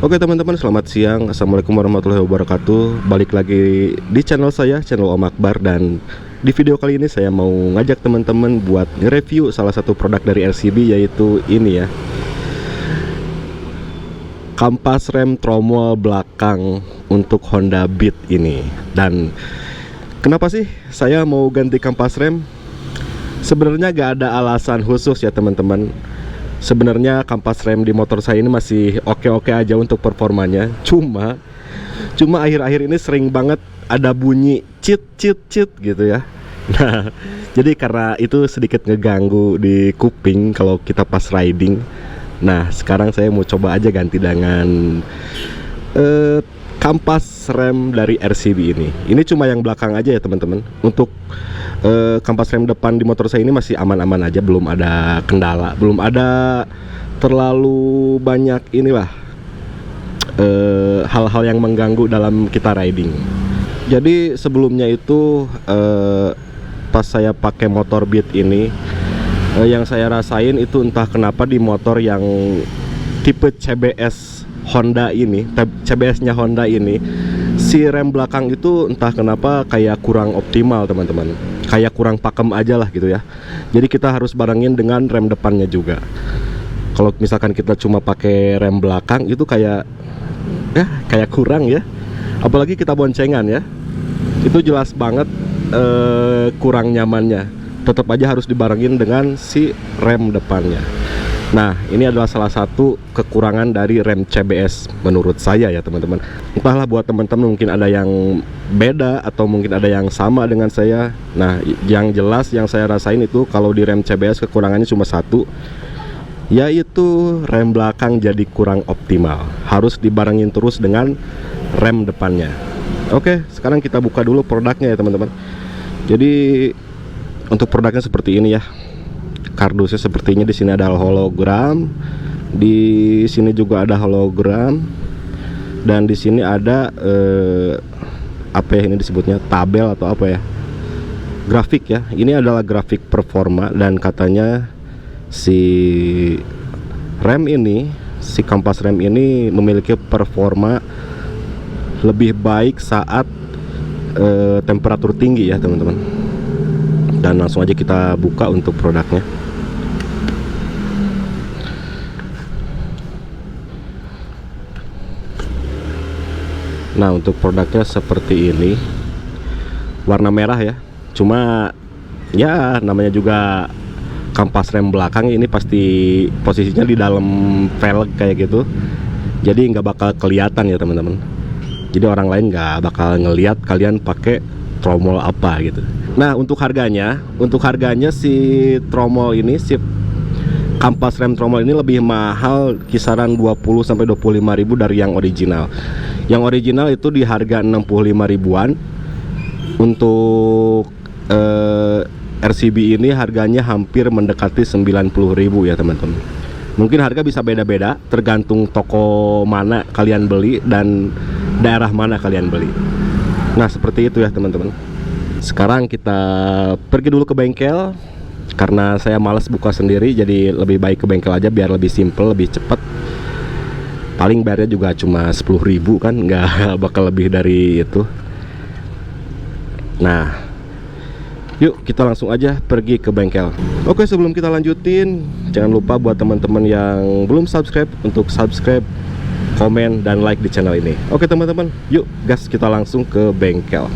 Oke teman-teman, selamat siang. Assalamualaikum warahmatullahi wabarakatuh. Balik lagi di channel saya, channel Om Akbar. Dan di video kali ini saya mau ngajak teman-teman buat nge-review salah satu produk dari RCB, yaitu ini ya, kampas rem tromol belakang untuk Honda Beat ini. Dan kenapa sih saya mau ganti kampas rem? Sebenarnya gak ada alasan khusus ya teman-teman. Sebenarnya kampas rem di motor saya ini masih oke-oke aja untuk performanya. Cuma akhir-akhir ini sering banget ada bunyi cheat gitu ya. Nah, jadi karena itu sedikit ngeganggu di kuping kalau kita pas riding. Nah, sekarang saya mau coba aja ganti dengan kampas rem dari RCB ini. Ini cuma yang belakang aja ya teman-teman. Untuk kampas rem depan di motor saya ini masih aman-aman aja, belum ada kendala, belum ada terlalu banyak inilah hal-hal yang mengganggu dalam kita riding. Jadi sebelumnya itu pas saya pakai motor Beat ini, yang saya rasain itu entah kenapa di motor yang tipe CBS Honda ini, CBS-nya Honda ini, si rem belakang itu entah kenapa kayak kurang optimal teman-teman, kayak kurang pakem aja lah gitu ya. Jadi kita harus barengin dengan rem depannya juga. Kalau misalkan kita cuma pakai rem belakang itu kayak kurang ya, apalagi kita boncengan ya, itu jelas banget kurang nyamannya. Tetap aja harus dibarengin dengan si rem depannya. Nah, ini adalah salah satu kekurangan dari rem CBS menurut saya ya teman-teman. Entahlah buat teman-teman mungkin ada yang beda atau mungkin ada yang sama dengan saya. Nah, yang jelas yang saya rasain itu kalau di rem CBS kekurangannya cuma satu, yaitu rem belakang jadi kurang optimal. Harus dibarengin terus dengan rem depannya. Oke, sekarang kita buka dulu produknya ya teman-teman. Jadi untuk produknya seperti ini ya. Kardusnya sepertinya di sini ada hologram, di sini juga ada hologram, dan di sini ada apa ya ini disebutnya, tabel atau apa ya, grafik ya. Ini adalah grafik performa, dan katanya si rem ini, si kampas rem ini memiliki performa lebih baik saat temperatur tinggi ya teman-teman. Dan langsung aja kita buka untuk produknya. Nah, untuk produknya seperti ini, warna merah ya. Cuma ya namanya juga kampas rem belakang, ini pasti posisinya di dalam velg kayak gitu, jadi nggak bakal kelihatan ya teman-teman. Jadi orang lain nggak bakal ngelihat kalian pakai tromol apa gitu. Nah, untuk harganya si tromol ini, si kampas rem tromol ini lebih mahal, kisaran 20 sampai 25 ribu dari yang original. Yang original itu di harga 65 ribuan. Untuk RCB ini harganya hampir mendekati 90 ribu ya teman-teman. Mungkin harga bisa beda-beda tergantung toko mana kalian beli dan daerah mana kalian beli. Nah, seperti itu ya teman-teman. Sekarang kita pergi dulu ke bengkel, karena saya males buka sendiri, jadi lebih baik ke bengkel aja biar lebih simple, lebih cepat. Paling bayarnya juga cuma 10 ribu kan, nggak bakal lebih dari itu. Nah, yuk kita langsung aja pergi ke bengkel. Oke, sebelum kita lanjutin, jangan lupa buat teman-teman yang belum subscribe untuk subscribe, komen, dan like di channel ini. Oke teman-teman, yuk gas kita langsung ke bengkel.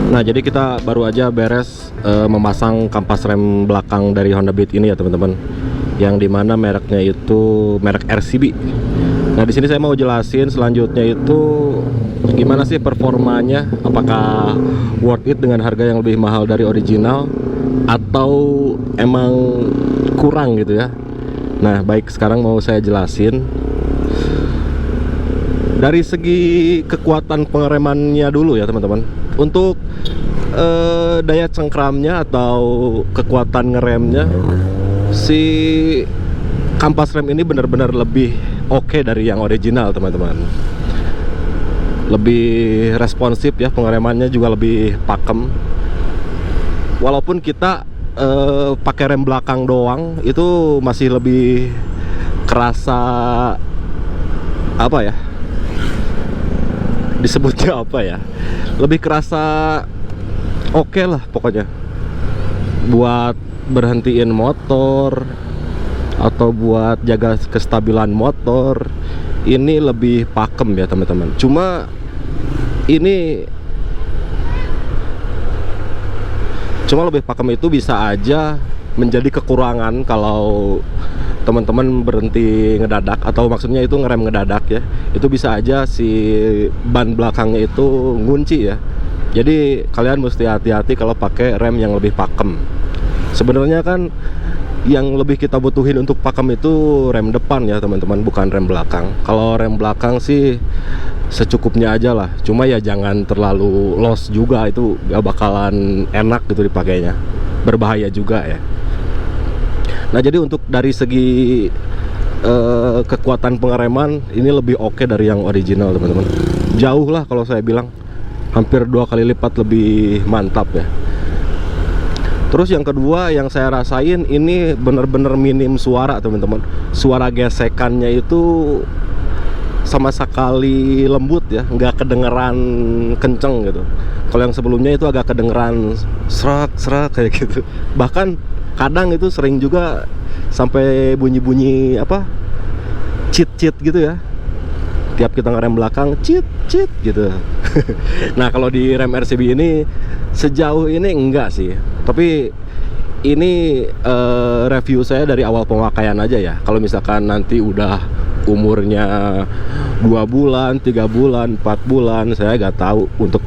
Nah, jadi kita baru aja beres memasang kampas rem belakang dari Honda Beat ini ya teman-teman, yang dimana mereknya itu merek RCB. Nah, di sini saya mau jelasin selanjutnya itu gimana sih performanya, apakah worth it dengan harga yang lebih mahal dari original atau emang kurang gitu ya. Nah, baik, sekarang mau saya jelasin dari segi kekuatan pengeremannya dulu ya teman-teman. Untuk daya cengkramnya atau kekuatan ngeremnya, si kampas rem ini benar-benar lebih oke dari yang original teman-teman. lebih responsif ya, pengeremannya juga lebih pakem. Walaupun kita pakai rem belakang doang, itu masih lebih kerasa, apa ya, disebutnya apa ya, lebih kerasa oke lah pokoknya buat berhentiin motor atau buat jaga kestabilan motor. Ini lebih pakem ya teman-teman. Cuma lebih pakem itu bisa aja menjadi kekurangan kalau teman-teman berhenti ngedadak, atau maksudnya itu ngerem ngedadak ya. Itu bisa aja si ban belakangnya itu ngunci ya. Jadi kalian mesti hati-hati kalau pakai rem yang lebih pakem. Sebenarnya kan yang lebih kita butuhin untuk pakem itu rem depan ya teman-teman, bukan rem belakang. Kalau rem belakang sih secukupnya aja lah. Cuma ya jangan terlalu los juga, itu gak bakalan enak gitu dipakainya, berbahaya juga ya. Nah jadi untuk dari segi kekuatan pengereman ini lebih oke dari yang original teman-teman. Jauh lah kalau saya bilang, hampir 2 kali lipat lebih mantap ya. Terus yang kedua yang saya rasain ini bener-bener minim suara teman-teman. Suara gesekannya itu sama sekali lembut ya, nggak kedengeran kenceng gitu. Kalau yang sebelumnya itu agak kedengeran serak-serak kayak gitu. Bahkan kadang itu sering juga sampai bunyi-bunyi apa, cheat gitu ya. Tiap kita ngerem belakang, cheat gitu. Nah kalau di rem RCB ini sejauh ini enggak sih. Tapi ini review saya dari awal pemakaian aja ya. Kalau misalkan nanti udah umurnya 2 bulan, 3 bulan, 4 bulan, saya nggak tahu untuk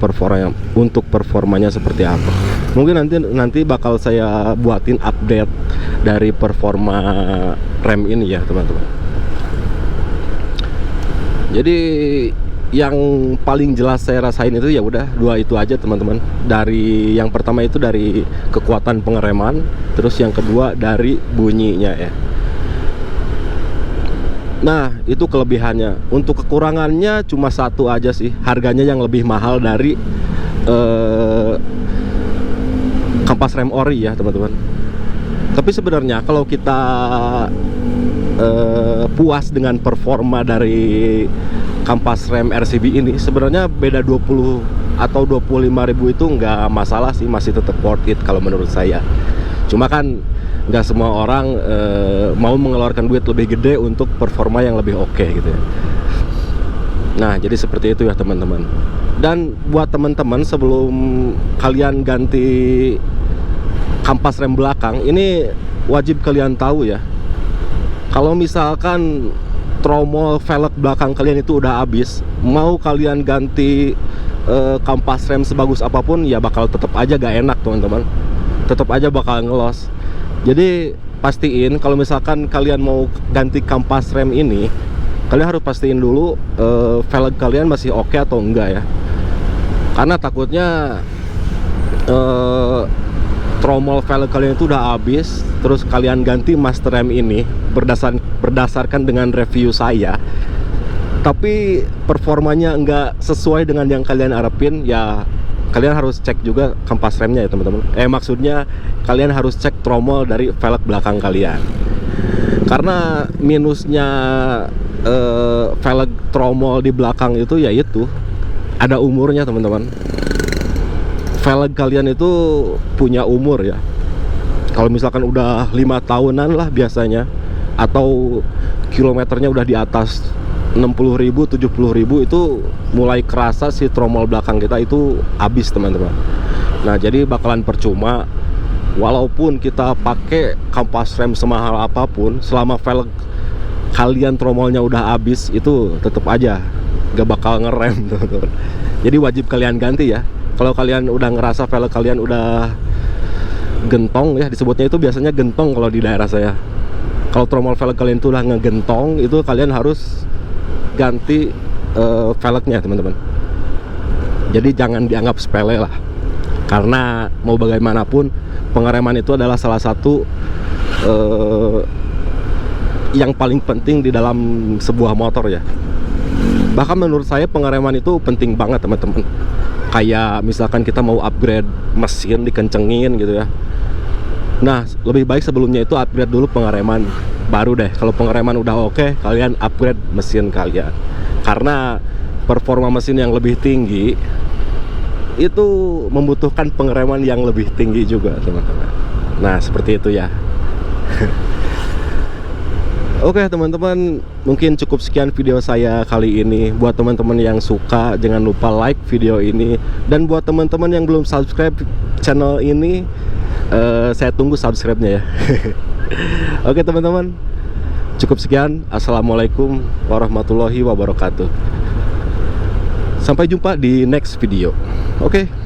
performanya seperti apa. Mungkin nanti bakal saya buatin update dari performa rem ini ya teman-teman. Jadi yang paling jelas saya rasain itu ya udah 2 itu aja teman-teman. Dari yang pertama itu dari kekuatan pengereman, terus yang kedua dari bunyinya ya. Nah itu kelebihannya. Untuk kekurangannya cuma satu aja sih, harganya yang lebih mahal dari kampas rem ori ya teman-teman. Tapi sebenarnya kalau kita puas dengan performa dari kampas rem RCB ini, sebenarnya beda 20 atau 25 ribu itu nggak masalah sih, masih tetap worth it kalau menurut saya. Cuma kan nggak semua orang mau mengeluarkan duit lebih gede untuk performa yang lebih oke gitu ya. Nah jadi seperti itu ya teman-teman. Dan buat teman-teman, sebelum kalian ganti kampas rem belakang, ini wajib kalian tahu ya, kalau misalkan tromol velg belakang kalian itu udah habis, mau kalian ganti kampas rem sebagus apapun ya bakal tetap aja gak enak teman-teman. Tetap aja bakal ngelos. Jadi pastiin kalau misalkan kalian mau ganti kampas rem ini, kalian harus pastiin dulu velg kalian masih oke atau enggak ya. Karena takutnya tromol velg kalian itu udah habis, terus kalian ganti master rem ini berdasarkan dengan review saya, tapi performanya nggak sesuai dengan yang kalian harapin ya. Kalian harus cek juga kampas remnya ya teman-teman. Maksudnya kalian harus cek tromol dari velg belakang kalian. Karena minusnya velg tromol di belakang itu yaitu ada umurnya teman-teman. Velg kalian itu punya umur ya. Kalau misalkan udah 5 tahunan lah biasanya, atau kilometernya udah di atas 60.000, 70.000, itu mulai kerasa si tromol belakang kita itu habis teman-teman. Nah jadi bakalan percuma walaupun kita pakai kampas rem semahal apapun, selama velg kalian tromolnya udah habis, itu tetap aja gak bakal ngerem teman-teman. Jadi wajib kalian ganti ya. Kalau kalian udah ngerasa velg kalian udah gentong ya, disebutnya itu biasanya gentong kalau di daerah saya. Kalau tromol velg kalian itu udah ngegentong, itu kalian harus ganti velgnya teman-teman. Jadi jangan dianggap sepele lah. Karena mau bagaimanapun pengereman itu adalah salah satu yang paling penting di dalam sebuah motor ya. Bahkan menurut saya pengereman itu penting banget teman-teman. Kayak misalkan kita mau upgrade mesin, dikencengin gitu ya. Nah, lebih baik sebelumnya itu upgrade dulu pengereman. Baru deh, kalau pengereman udah oke, kalian upgrade mesin kalian. Karena performa mesin yang lebih tinggi itu membutuhkan pengereman yang lebih tinggi juga teman-teman. Nah, seperti itu ya. Oke teman-teman, mungkin cukup sekian video saya kali ini. Buat teman-teman yang suka, jangan lupa like video ini. Dan buat teman-teman yang belum subscribe channel ini, saya tunggu subscribe-nya ya. Oke teman-teman, cukup sekian. Assalamualaikum warahmatullahi wabarakatuh. Sampai jumpa di next video. Oke.